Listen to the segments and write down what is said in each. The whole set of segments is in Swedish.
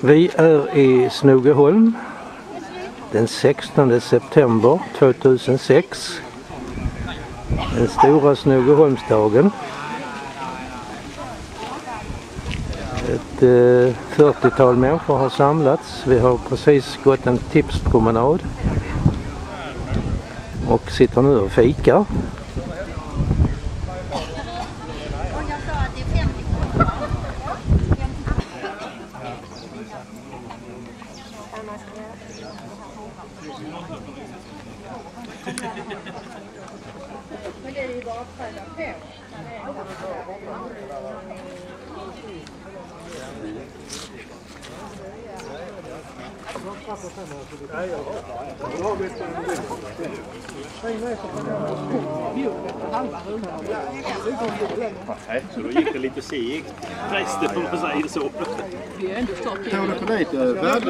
Vi är i Snogeholm den 16 september 2006. Den stora Snogeholmsdagen. Ett 40-tal människor har samlats. Vi har precis gått en tipspromenad och sitter nu och fikar. Nej, så då gick det lite segt. Resten får man säga så. Vi är ändå starka. Tar du på lite?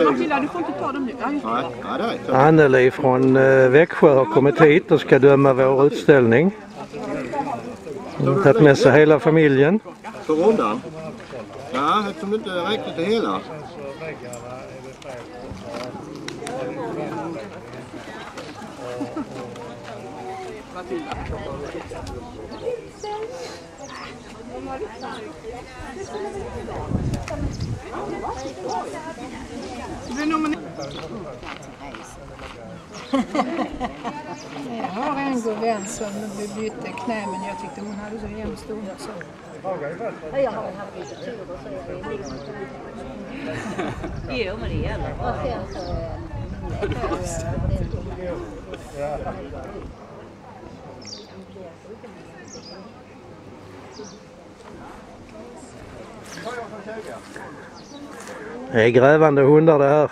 Matilda, du får inte ta dem nu. Anneli från Växjö har kommit hit och ska döma vår utställning. Hon har tagit med sig hela familjen. På rundan? Ja, eftersom du inte räknar till hela. Jag har en god vän som bytte knä, men jag tyckte hon hade så hemskt ont så. Jag har haft lite tur och så är det liksom. Jo, men det gäller. Och sen så Det är grävande hundar det här.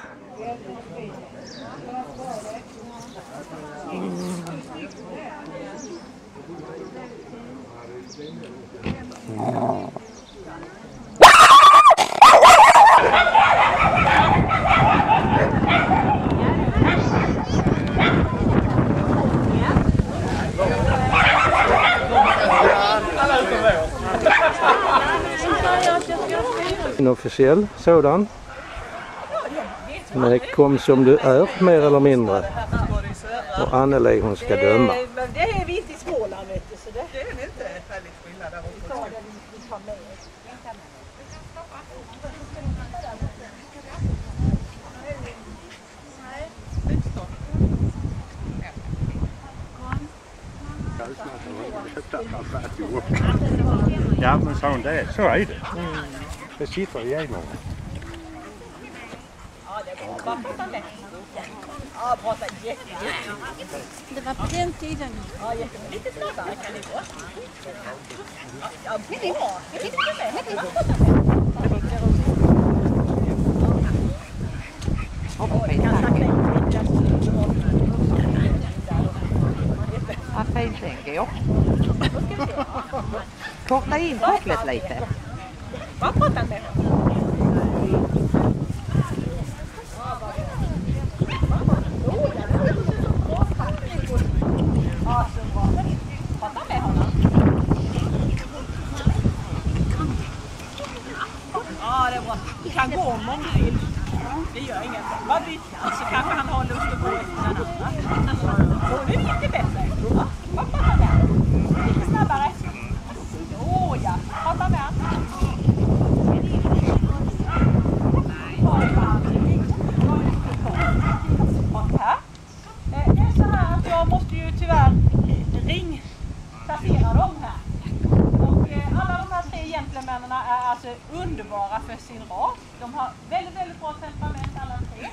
Inofficiell sådan. Men det kom som du är mer eller mindre. Och Anneli hon ska döma. Men det är vi inte i Småland vet du, så det är inte väldigt skillnad där uppe. Ja, men sån det, så är det. Det sitter igenom. Ja, det är bra. Prata lätt. Ja, prata jättemycket. Det var på den tiden. Ja, jättemycket. Lite snabbare kan ni få. Ja, bra. Det är lite vad fint tänker jag. Korta in kopplet lite. Vad pratar med? Ja, det är bra. Du kan gå om du vill. Det gör inget. Vad byter han så kanske han har lust att gå efter den andra. Så nu gick det bättre. Ja, vad pratar med? Lite snabbare. Åh ja, prata med. Det är så här att jag måste ju tyvärr placera dem här. Och alla de här 3 gentlemännen är alltså underbara för sin ras. De har väldigt, väldigt bra temperament alla 3.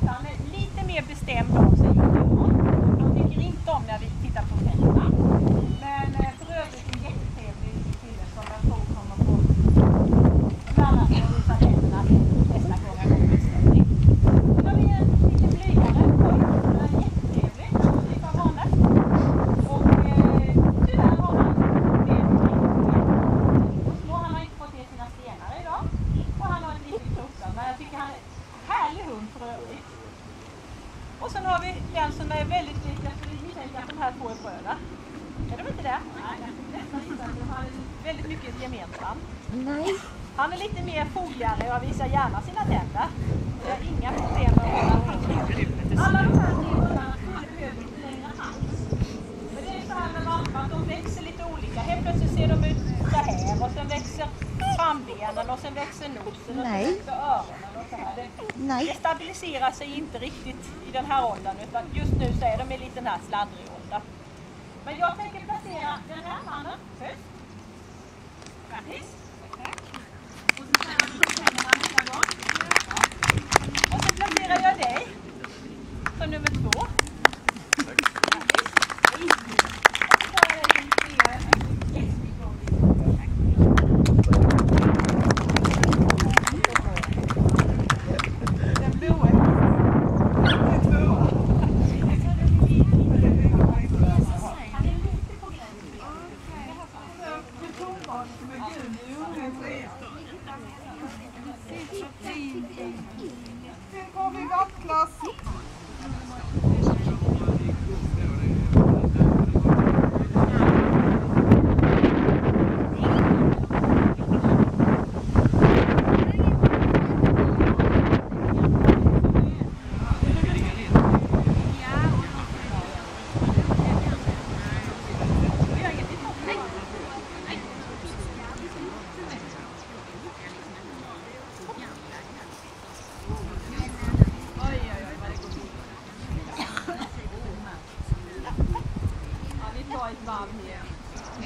Han är lite mer bestämd av sig. De tycker inte om när vi tittar på pengarna. Men för övrigt en jättetrevlig kille som jag tror kommer på annars att visa händerna nästa gång jag kommer utställning. Då har vi en lite blygare pojk. Han är jättetrevlig. Det var vanligt. Och tyvärr har han han har inte fått ge sina stenar idag. Och han har ett litet krokar. Men jag tycker han är en härlig hund för övrigt. Och sen har vi den som är väldigt liten. Så vi tänker att de här har väldigt mycket gemensamt. Nej. Han är lite mer fogligare och visar gärna sina tänder. Jag har inga problem med att alla de här delarna behöver lite längre hals. Men det är så här med valpar att de växer lite olika. Helt plötsligt ser de ut så här och sen växer frambenen och sen växer nosen och sen växer öronen och så här. Det stabiliserar sig inte riktigt i den här åldern utan just nu så är de i lite den här sladdrig ålder. Men jag tänker placera den här mannen först. Grattis! Och så placerar jag dig som nummer 2.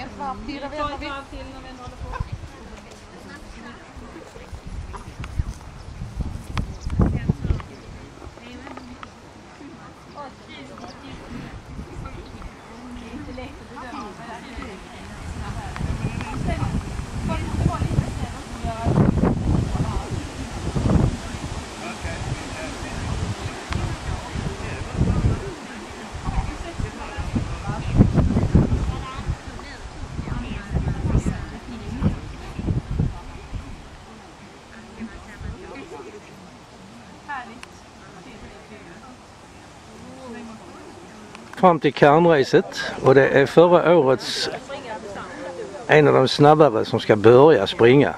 Ett varv till, och väntar vi. Fram till Cairnracet och det är förra årets en av de snabbare som ska börja springa.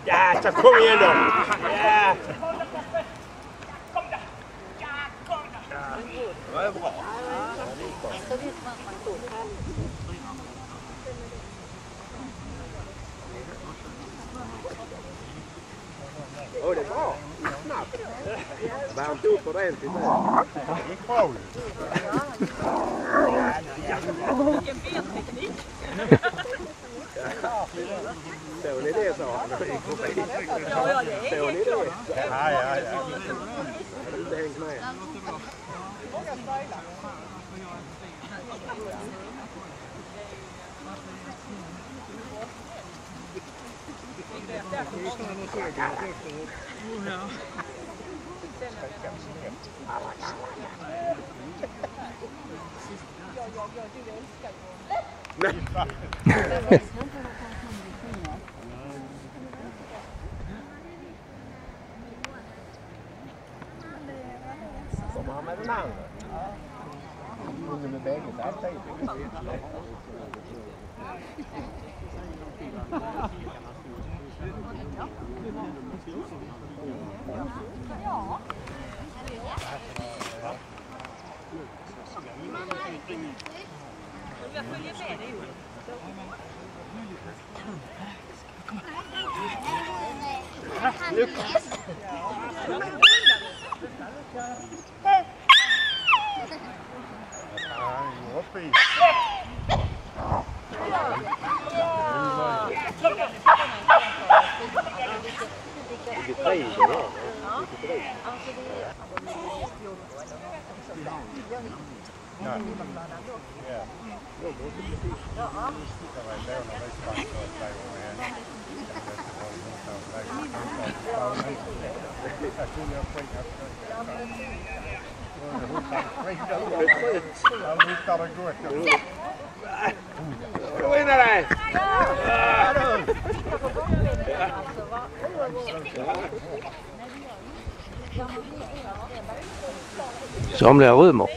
Ja, så kom igen då! Ja! Det var bra. Åh, det är bra. Snabbt. Varmt upp ordentligt nu. Det gick bra. Vilken benteknik! Såg ni det, sa han? Ja, det är helt klart. Ja. Jag har inte hängt med. Kommer han med den andra? Under med bägge samtidigt. Jag följer med dig. Gå in där! Somliga rymmer.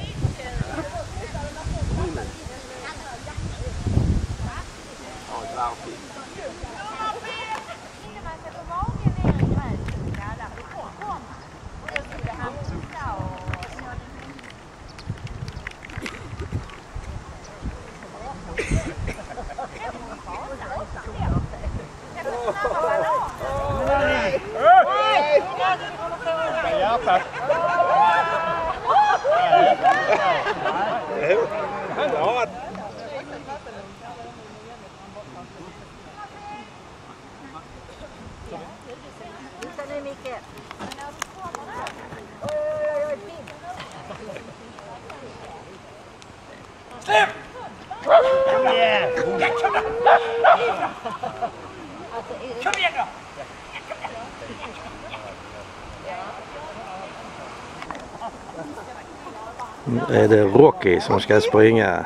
Är det Rocky som ska springa?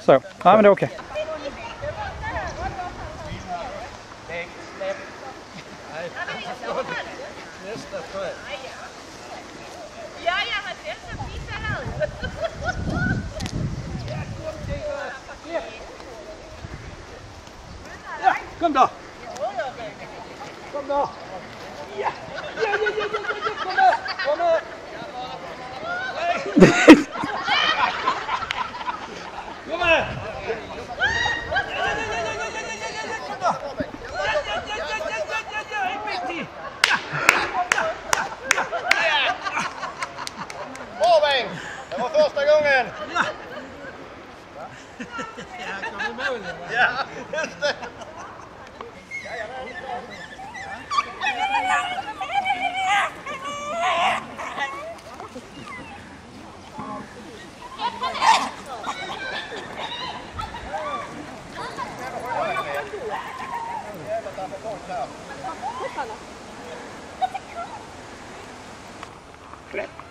Så, ja men det är okej. Kom då! Kom då! Ja! Kom nu! Kom med! Bra Bengt! Det var första gången! Ja, kom i mål! Ja, just det! Släpp!